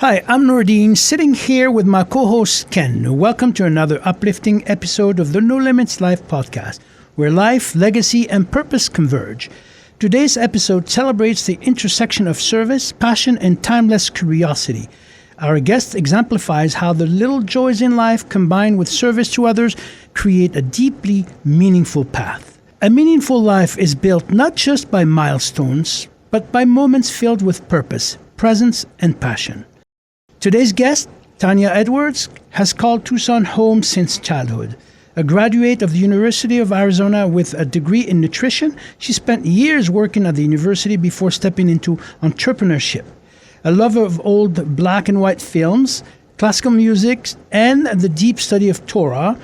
Hi, I'm Nordine, sitting here with my co-host Ken. Welcome to another uplifting episode of the No Limits Life podcast, where life, legacy, and purpose converge. Today's episode celebrates the intersection of service, passion, and timeless curiosity. Our guest exemplifies how the little joys in life combined with service to others create a deeply meaningful path. A meaningful life is built not just by milestones, but by moments filled with purpose, presence, and passion. Today's guest, Tanya Edwards, has called Tucson home since childhood. A graduate of the University of Arizona with a degree in nutrition, she spent years working at the university before stepping into entrepreneurship. A lover of old black and white films, classical music, and the deep study of Torah,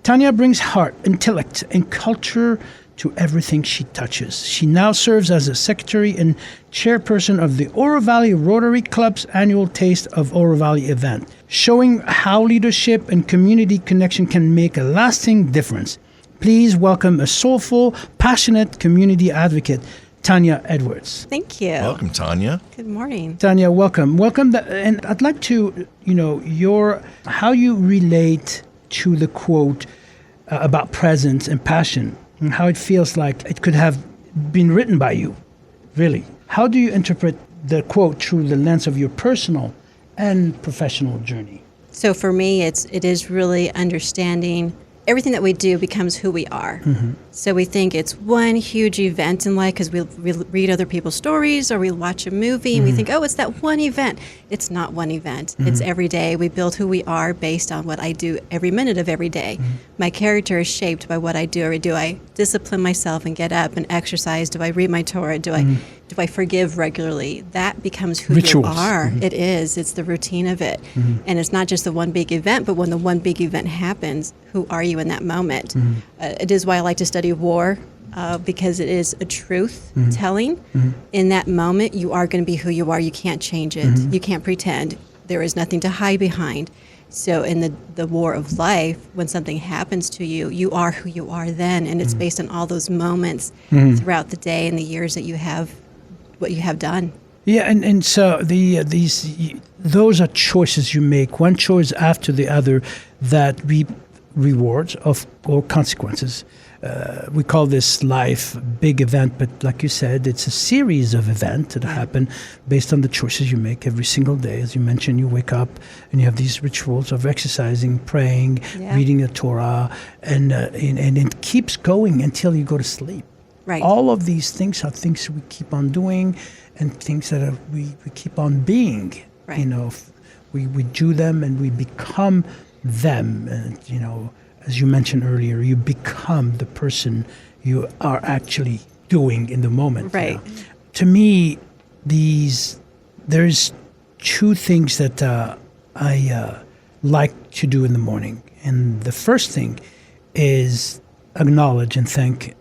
Tanya brings heart, intellect, and culture to everything she touches. She now serves as a secretary and chairperson of the Oro Valley Rotary Club's annual Taste of Oro Valley event, showing how leadership and community connection can make a lasting difference. Please welcome a soulful, passionate community advocate, Tanya Edwards. Thank you. Welcome, Tanya. Good morning. Tanya, welcome. And I'd like to, how you relate to the quote about presence and passion, and how it feels like it could have been written by you, really. How do you interpret the quote through the lens of your personal and professional journey? So for me, it is really understanding everything that we do becomes who we are. Mm-hmm. So we think it's one huge event in life because we read other people's stories or we watch a movie and we think, oh, it's that one event. It's not one event. Mm-hmm. It's every day. We build who we are based on what I do every minute of every day. Mm-hmm. My character is shaped by what I do. Or do I discipline myself and get up and exercise? Do I read my Torah? Do I forgive regularly? That becomes who Rituals. You are. Mm-hmm. It is. It's the routine of it. Mm-hmm. And it's not just the one big event, but when the one big event happens, who are you in that moment? Mm-hmm. It is why I like to study war, because it is a truth telling. Mm-hmm. In that moment, you are going to be who you are. You can't change it. Mm-hmm. You can't pretend. There is nothing to hide behind. So in the war of life, when something happens to you, you are who you are then. And it's based on all those moments throughout the day and the years that you have, what you have done. Yeah, and so those are choices you make, one choice after the other, that reap rewards or consequences. We call this life a big event, but like you said, it's a series of events that happen based on the choices you make every single day. As you mentioned, you wake up and you have these rituals of exercising, praying, reading the Torah, and it keeps going until you go to sleep. Right. All of these things are things we keep on doing and things that we keep on being. Right. We do them and we become them. And, as you mentioned earlier, you become the person you are actually doing in the moment. Right. To me, there's two things that I like to do in the morning. And the first thing is acknowledge and thank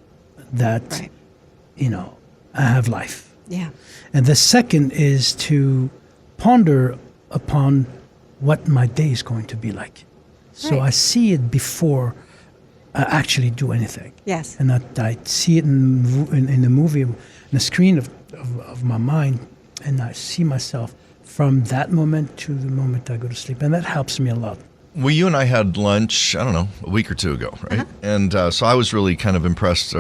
that, I have life. Yeah. And the second is to ponder upon what my day is going to be like. So I see it before I actually do anything. Yes. And I see it in the movie, in the screen of my mind, and I see myself from that moment to the moment I go to sleep. And that helps me a lot. Well, you and I had lunch, I don't know, a week or two ago, right? Uh-huh. And so I was really kind of impressed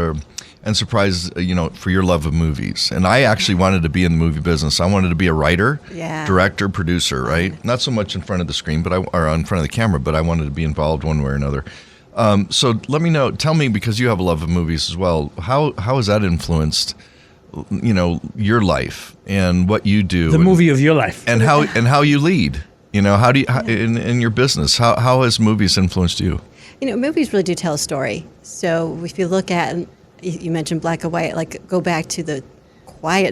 and surprised, for your love of movies. And I actually wanted to be in the movie business. I wanted to be a writer, director, producer, right? Not so much in front of the screen, or in front of the camera, but I wanted to be involved one way or another. So tell me, because you have a love of movies as well, how has that influenced, your life and what you do? The movie of your life. And how you lead. How do you, in your business, how has movies influenced you? Movies really do tell a story. So if you look at, you mentioned black and white, like go back to the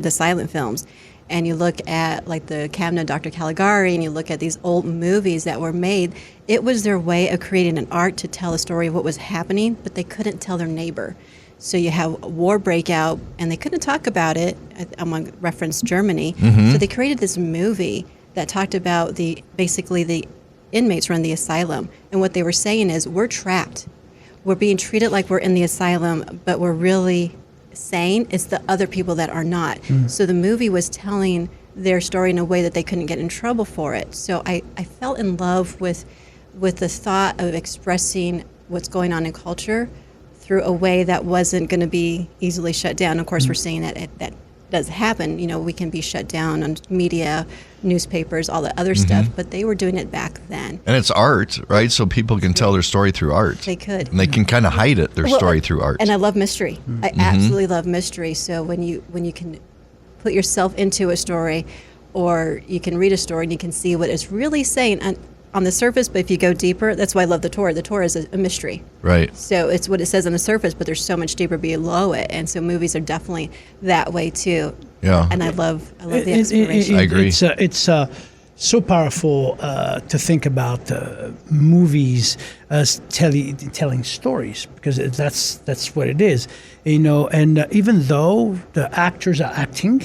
silent films, and you look at like the Cabinet of Dr. Caligari, and you look at these old movies that were made, it was their way of creating an art to tell a story of what was happening, but they couldn't tell their neighbor. So you have a war breakout, and they couldn't talk about it. I'm going to reference Germany. Mm-hmm. So they created this movie that talked about basically the inmates were in the asylum. And what they were saying is, we're trapped. We're being treated like we're in the asylum, but we're really sane. It's the other people that are not. Mm. So the movie was telling their story in a way that they couldn't get in trouble for it. So I fell in love with the thought of expressing what's going on in culture through a way that wasn't going to be easily shut down. Of course, we're seeing that that does happen. We can be shut down on media, newspapers, all the other stuff, but they were doing it back then. And it's art, right? So people can tell their story through art. They could. And they can kind of hide it, their story through art. And I love mystery. I absolutely love mystery. So when you can put yourself into a story, or you can read a story and you can see what it's really saying on the surface, but if you go deeper, that's why I love the Torah. The Torah is a mystery. Right. So it's what it says on the surface, but there's so much deeper below it. And so movies are definitely that way too. Yeah. And I love the exploration. I agree. It's so powerful to think about movies as telling stories, because that's what it is, And even though the actors are acting,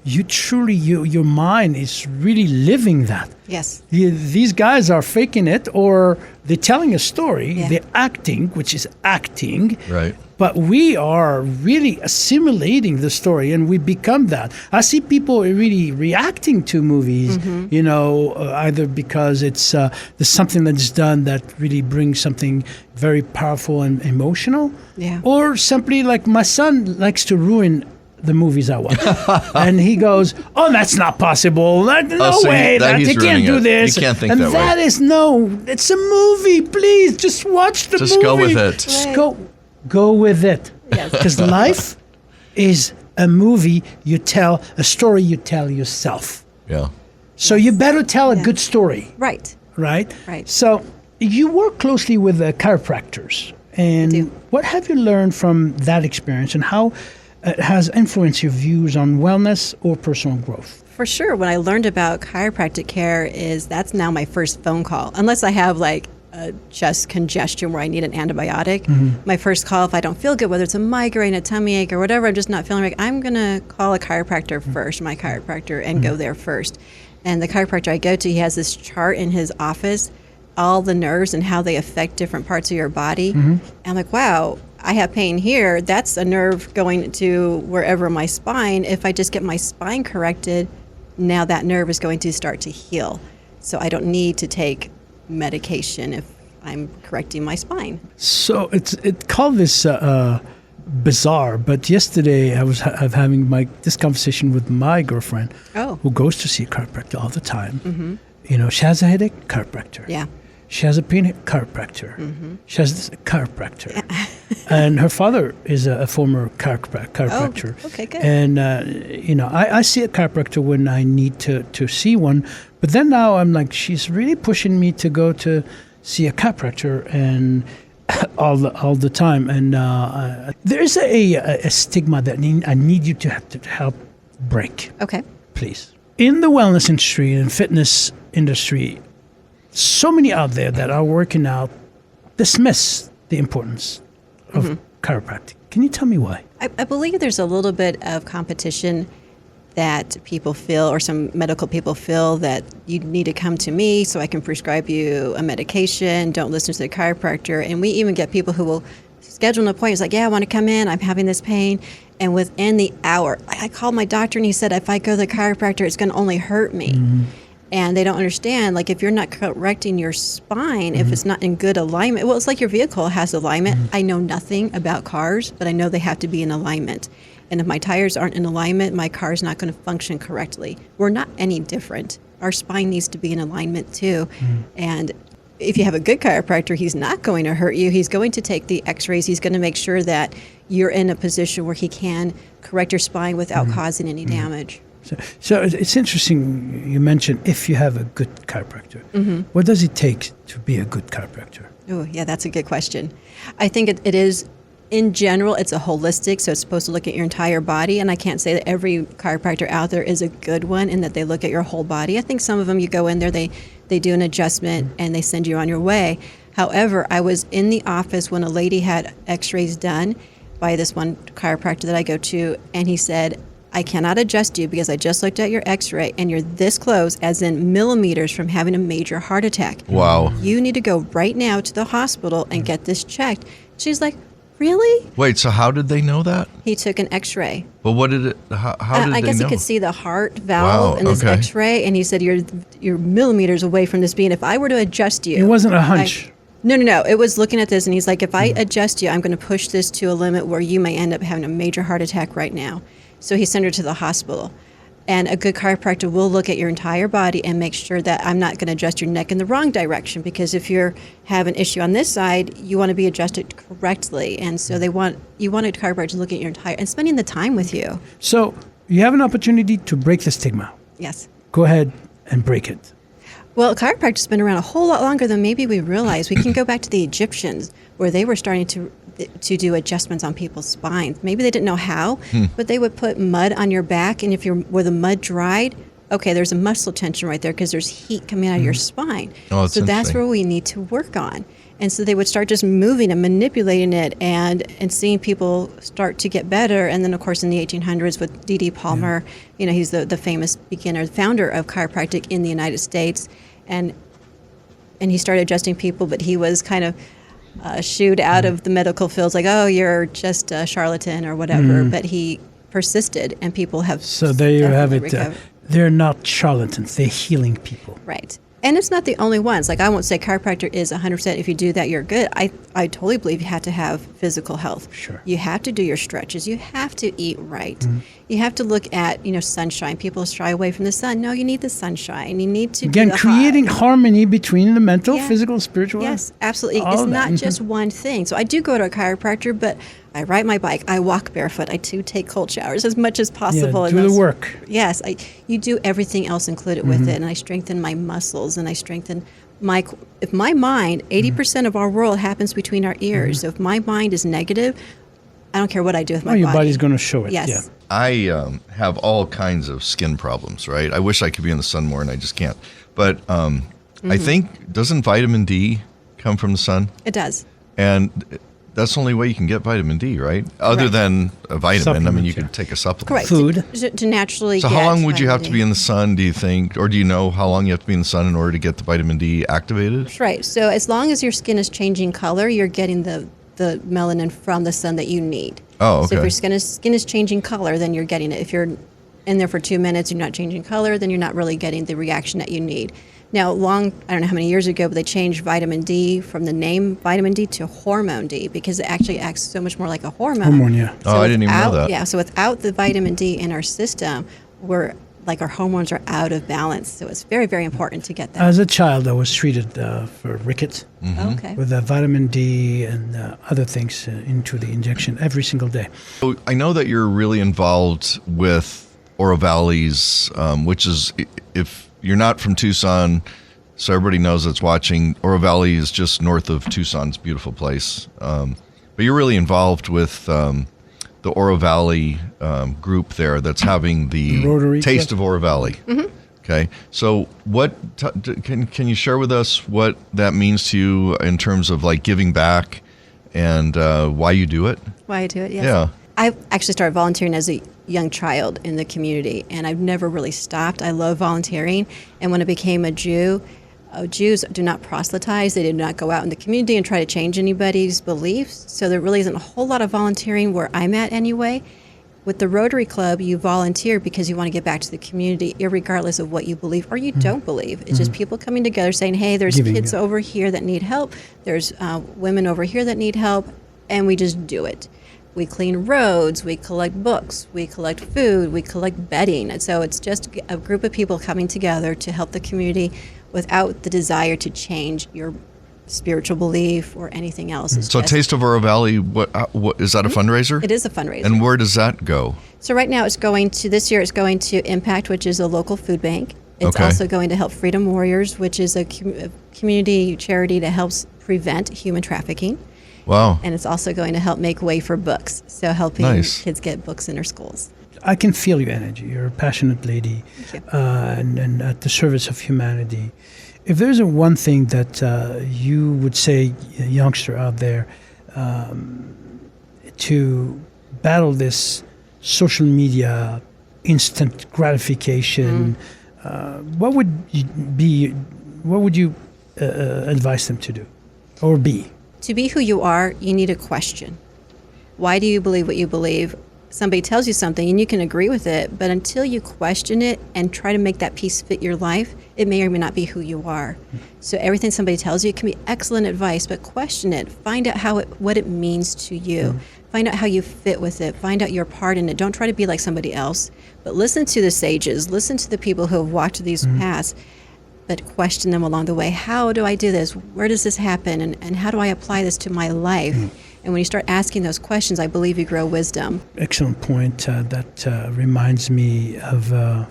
you truly, your mind is really living that. Yes. These guys are faking it, or they're telling a story. Yeah. They're acting, which is acting. Right. But we are really assimilating the story, and we become that. I see people really reacting to movies, either because it's there's something that's done that really brings something very powerful and emotional, or simply like my son likes to ruin the movies I watch. And he goes, "Oh, that's not possible. No way. You can't do this." You can't think and that way. It's a movie. Please, just watch the movie. Just go with it. Just go with it. Yes. Because life is a movie you tell, a story you tell yourself. Yeah. So you better tell a good story. Right. Right? Right. So you work closely with chiropractors. And I do. what have you learned from that experience, and how it has influenced your views on wellness or personal growth? For sure. When I learned about chiropractic care, that's now my first phone call. Unless I have like a chest congestion where I need an antibiotic. My first call, if I don't feel good, whether it's a migraine, a tummy ache, or whatever, I'm just not feeling right, I'm going to call a chiropractor first, my chiropractor, and go there first. And the chiropractor I go to, he has this chart in his office, all the nerves and how they affect different parts of your body. And I'm like, wow, I have pain here. That's a nerve going to wherever my spine. If I just get my spine corrected, now that nerve is going to start to heal. So I don't need to take medication if I'm correcting my spine. So it called this bizarre, but yesterday I was having this conversation with my girlfriend, who goes to see a chiropractor all the time. She has a headache, chiropractor. Yeah. She has a pain, chiropractor. She has a chiropractor. And her father is a former chiropractor. Oh, okay, good. And, I see a chiropractor when I need to see one. But then now I'm like, she's really pushing me to go to see a chiropractor and all the time. And there's a stigma that I need you to help break. Okay. Please. In the wellness industry and fitness industry, so many out there that are working out dismiss the importance of chiropractic. Can you tell me why? I believe there's a little bit of competition that people feel, or some medical people feel, that you need to come to me so I can prescribe you a medication. Don't listen to the chiropractor. And we even get people who will schedule an appointment. It's like, I want to come in. I'm having this pain. And within the hour, I called my doctor and he said, if I go to the chiropractor, it's going to only hurt me. And they don't understand, like, if you're not correcting your spine, if it's not in good alignment, well, it's like your vehicle has alignment. I know nothing about cars, but I know they have to be in alignment. And if my tires aren't in alignment, my car's not going to function correctly. We're not any different. Our spine needs to be in alignment too. And if you have a good chiropractor, he's not going to hurt you. He's going to take the x-rays. He's going to make sure that you're in a position where he can correct your spine without causing any damage. So it's interesting you mentioned if you have a good chiropractor. What does it take to be a good chiropractor? Oh, yeah, that's a good question. I think it is, in general, it's a holistic, so it's supposed to look at your entire body, and I can't say that every chiropractor out there is a good one in that they look at your whole body. I think some of them, you go in there, they do an adjustment, and they send you on your way. However, I was in the office when a lady had x-rays done by this one chiropractor that I go to, and he said, I cannot adjust you because I just looked at your x-ray and you're this close, as in millimeters, from having a major heart attack. Wow. You need to go right now to the hospital and get this checked. She's like, Really? Wait, so how did they know that? He took an X-ray. But what did it? How did I they guess know? he could see the heart valve in this okay. X-ray, and he said, "You're millimeters away from this being. If I were to adjust you, It wasn't a hunch. No. It was looking at this, and he's like, if I adjust you, I'm going to push this to a limit where you may end up having a major heart attack right now. So he sent her to the hospital. And a good chiropractor will look at your entire body and make sure that I'm not going to adjust your neck in the wrong direction, because if you have an issue on this side, you want to be adjusted correctly. And so you want a chiropractor to look at your entire, and spending the time with you. So you have an opportunity to break the stigma. Yes. Go ahead and break it. Well, chiropractor's been around a whole lot longer than maybe we realize. We can go back to the Egyptians, where they were starting to do adjustments on people's spines. Maybe they didn't know how, but they would put mud on your back, and where the mud dried, okay, there's a muscle tension right there because there's heat coming out of your spine. Oh, that's so that's interesting. where we need to work on. And so they would start just moving and manipulating it and seeing people start to get better. And then, of course, in the 1800s with D.D. Palmer, he's the famous founder of chiropractic in the United States. And he started adjusting people, but he was kind of shooed out of the medical fields, like, oh, you're just a charlatan or whatever. But he persisted, and people have. So there you have it. recovered. They're not charlatans. They're healing people. Right. And it's not the only ones. Like, I won't say chiropractor is 100%. If you do that, you're good. I totally believe you have to have physical health. Sure. You have to do your stretches. You have to eat right. You have to look at, sunshine. People shy away from the sun. No, you need the sunshine. You need to Again, do the creating hot. harmony between the mental, Yeah. physical, spiritual. Yes, absolutely. all It's of that. not just one thing. So I do go to a chiropractor, but I ride my bike. I walk barefoot. I do take cold showers as much as possible. Yeah, in do the those- work. Yes, you do everything else included with it, and I strengthen my muscles, and I strengthen if my mind, 80% of our world happens between our ears. So if my mind is negative, I don't care what I do with my Oh, your body. body's going to show it. Yes. Yeah. I have all kinds of skin problems, right? I wish I could be in the sun more, and I just can't. But I think, doesn't vitamin D come from the sun? It does. And that's the only way you can get vitamin D, right? Other Correct. than a vitamin. I mean, you Supplements, yeah. could take a supplement. Correct. Food. To naturally So get how long would you have to vitamin be D. in the sun, do you think? Or do you know how long you have to be in the sun in order to get the vitamin D activated? Right. So as long as your skin is changing color, you're getting the melanin from the sun that you need. Oh, So if okay. your skin is changing color, then you're getting it. If you're in there for 2 minutes, you're not changing color, then you're not really getting the reaction that you need. Now, I don't know how many years ago, but they changed vitamin D from the name vitamin D to hormone D, because it actually acts so much more like a hormone. Hormone, yeah. Oh, I didn't even know that. Yeah, so without the vitamin D in our system, our hormones are out of balance. So it's very, very important to get that. As a child, I was treated for rickets Okay. with vitamin D and other things into the injection every single day. So I know that you're really involved with Oro Valley's, which is, if you're not from Tucson, so everybody knows that's watching, Oro Valley is just north of Tucson. It's a beautiful place. But you're really involved with the Oro Valley group there that's having the Rotary Taste Club. of Oro Valley. Okay, so can you share with us what that means to you in terms of like giving back and why you do it? Why I do it, yes. Yeah. I actually started volunteering as a young child in the community, and I've never really stopped. I love volunteering, and when I became a Jew, Jews do not proselytize. They do not go out in the community and try to change anybody's beliefs, so there really isn't a whole lot of volunteering where I'm at anyway. With the Rotary Club, you volunteer because you want to get back to the community, irregardless of what you believe or you don't believe. It's just people coming together saying, hey, there's Giving, kids yeah. over here that need help. There's women over here that need help, and we just do it. We clean roads, we collect books, we collect food, we collect bedding. And so it's just a group of people coming together to help the community without the desire to change your spiritual belief or anything else. It's So just- Taste of Oro Valley, what is that a fundraiser? It is a fundraiser. And where does that go? So right now this year it's going to Impact, which is a local food bank. It's Okay. also going to help Freedom Warriors, which is a community charity that helps prevent human trafficking. Wow. And it's also going to help make way for books, so helping Nice. kids get books in their schools. I can feel your energy. You're a passionate lady Thank you. and at the service of humanity. If there's one thing that you would say, a youngster out there, to battle this social media, instant gratification, what would you advise them to do or be? To be who you are, you need a question. Why do you believe what you believe? Somebody tells you something and you can agree with it, but until you question it and try to make that piece fit your life, it may or may not be who you are. So everything somebody tells you can be excellent advice, but question it. Find out what it means to you. Find out how you fit with it. Find out your part in it. Don't try to be like somebody else, but listen to the sages. Listen to the people who have walked these paths, but question them along the way. How do I do this? Where does this happen? And how do I apply this to my life? And when you start asking those questions, I believe you grow wisdom. Excellent point. That reminds me of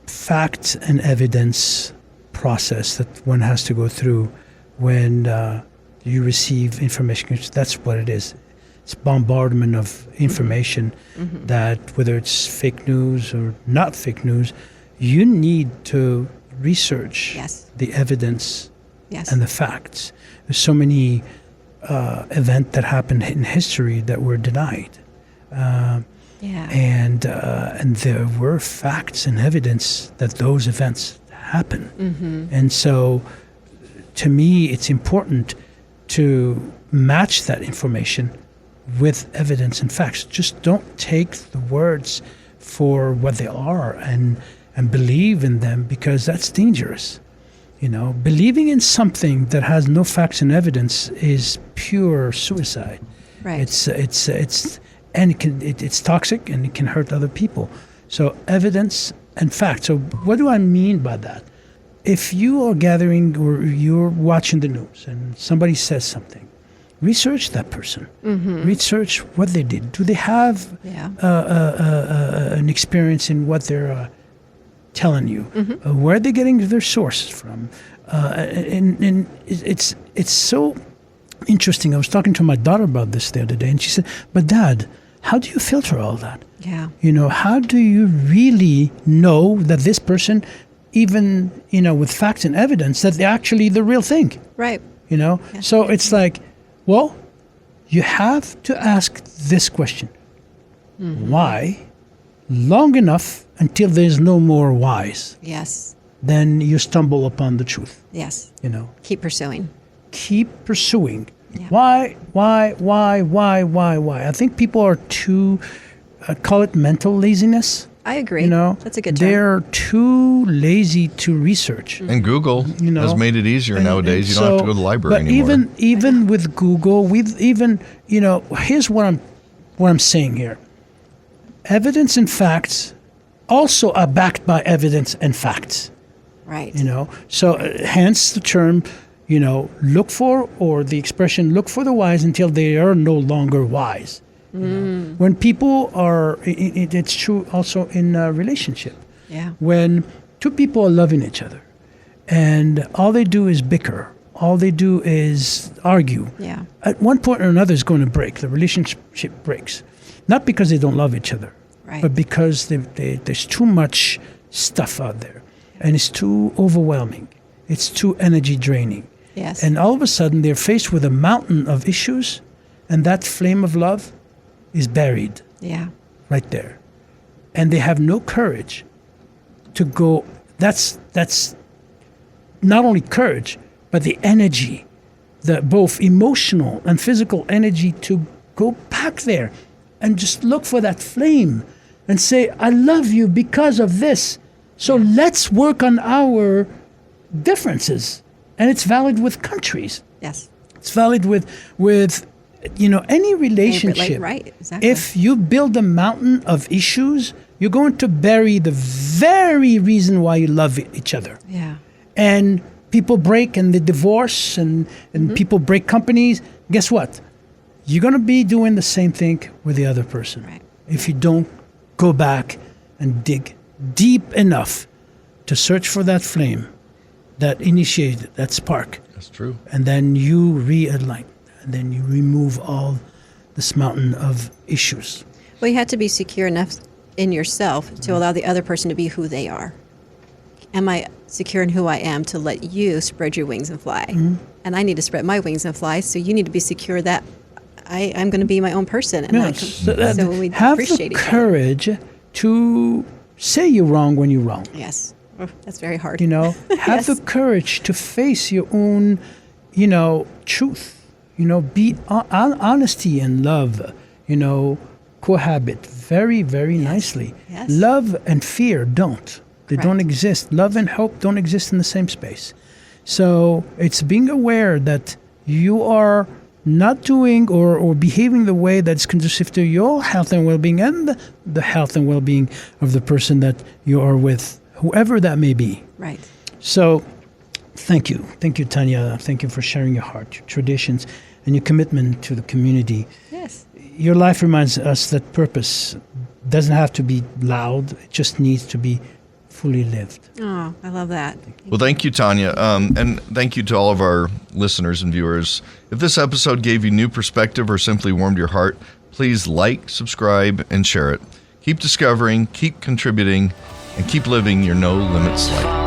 fact and evidence process that one has to go through when you receive information. That's what it is. It's bombardment of information that, whether it's fake news or not fake news, you need to research the evidence and the facts. There's so many events that happened in history that were denied. And there were facts and evidence that those events happened. And so, to me, it's important to match that information with evidence and facts. Just don't take the words for what they are and believe in them, because that's dangerous. You know, believing in something that has no facts and evidence is pure suicide. Right. It's toxic and it can hurt other people. So evidence and facts. So what do I mean by that? If you are gathering or you're watching the news and somebody says something, research that person. Research what they did. Do they have an experience in what they're telling you? Where are they getting their sources from? And it's so interesting. I was talking to my daughter about this the other day, and she said, "But Dad, how do you filter all that? Yeah. You know, how do you really know that this person, even, you know, with facts and evidence, that they're actually the real thing?" Right. You know? Yeah. So it's like, well, you have to ask this question. Why? Long enough until there's no more whys. Yes. Then you stumble upon the truth. Yes. You know? Keep pursuing. Keep pursuing. Yeah. Why? I think people are too, call it mental laziness. I agree. You know? That's a good term. They're too lazy to research. And Google has made it easier nowadays. You don't have to go to the library anymore. But even with Google, here's what I'm saying here. Evidence and facts also are backed by evidence and facts. Right. You know, so hence the term, you know, look for, or the expression, look for the wise until they are no longer wise. You know? When people are, it's true also in a relationship. Yeah. When two people are loving each other and all they do is bicker, all they do is argue, Yeah. at one point or another is going to break. The relationship breaks. Not because they don't love each other, Right. but because there's too much stuff out there. And it's too overwhelming. It's too energy draining. Yes. And all of a sudden, they're faced with a mountain of issues, and that flame of love is buried Yeah. right there. And they have no courage to go. That's not only courage, but the energy, the both emotional and physical energy to go back there and just look for that flame and say, I love you because of this. So let's work on our differences. And it's valid with countries. Yes. It's valid with any relationship. Right. Exactly. If you build a mountain of issues, you're going to bury the very reason why you love each other. Yeah. And people break and they divorce and people break companies. Guess what? You're going to be doing the same thing with the other person. Right. If you don't go back and dig deep enough to search for that flame that initiated that spark. That's true. And then you realign. And then you remove all this mountain of issues. Well, you have to be secure enough in yourself to allow the other person to be who they are. Am I secure in who I am to let you spread your wings and fly? And I need to spread my wings and fly, so you need to be secure that I'm going to be my own person. And so we have appreciate the each other. courage to say you're wrong when you're wrong. Yes. Oh, that's very hard. You know, have Yes. the courage to face your own, truth. Be honesty and love. cohabit very, very nicely. Yes. Love and fear don't. They Correct. don't exist. Love and hope don't exist in the same space. So it's being aware that you are not doing or behaving the way that's conducive to your health and well-being and the health and well-being of the person that you are with, whoever that may be. Right. So thank you. Thank you, Tanya. Thank you for sharing your heart, your traditions, and your commitment to the community. Yes. Your life reminds us that purpose doesn't have to be loud. It just needs to be fully lived. Oh, I love that. Well, thank you, Tanya. And thank you to all of our listeners and viewers. If this episode gave you new perspective or simply warmed your heart, please like, subscribe, and share it. Keep discovering, keep contributing, and keep living your no limits life.